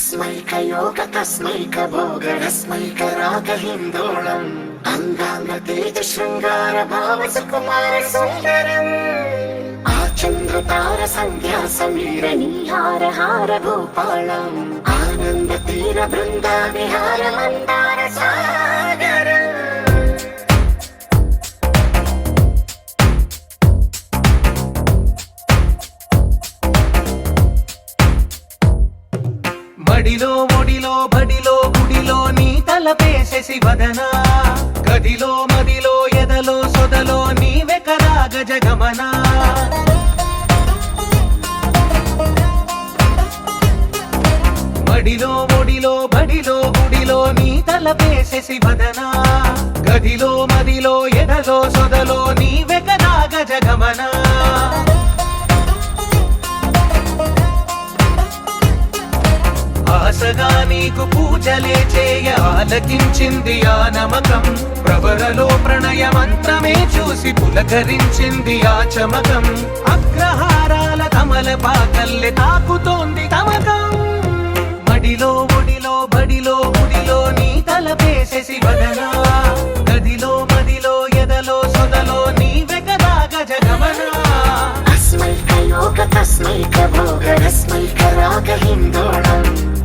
योग तस्मैक भोग रस्मैक राग हिंदोलम अंगांग तेज शृंगार भाव सुकुमार सुंदरम आचंद्र तार संध्या समीर निहार हार भूपालम आनंद तीर बृंदा विहार मंदार सागर మడిలో మొడిలో బడిలో గుడిలో నీ తలపేసేసి వదనా గదిలో మదిలో ఎదలో సొదలో నీవే కదా గజగమనా మడిలో మొడిలో బడిలో గుడిలో నీ తలపేసేసి వదనా గదిలో మదిలో ఎదలో సొదలో నీవే కదా గజగమనా ఆశగా నీకు పూజలే చేయ ఆలకించింది ఆ నమకం ప్రవరలో ప్రణయ మంత్రమే చూసి పులకరించింది ఆ చమకం అగ్రహారాల కమల పాకల్లె తాకుతోంది తమకం మడిలో ఒడిలో బడిలో గుడిలో నీ తలపేసేసి వదనా గదిలో మదిలో ఎదలో సొదలో నీవే కదా గజగమనా अस्मैक योग तस्मैक भोग रस्मैक राग हिंदोलम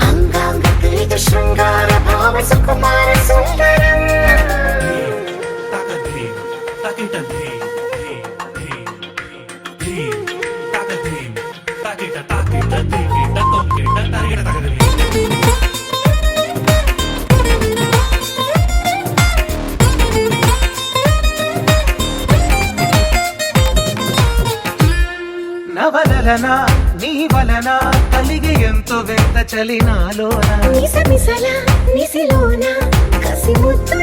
अंगांग तेज शृंगार भाव सुकुमार सुंदरम నవలన నీ వలన కలిగి ఎంతో వెంత చలినాలోన నిసమిసల నిసిలోన కసి ముద్దు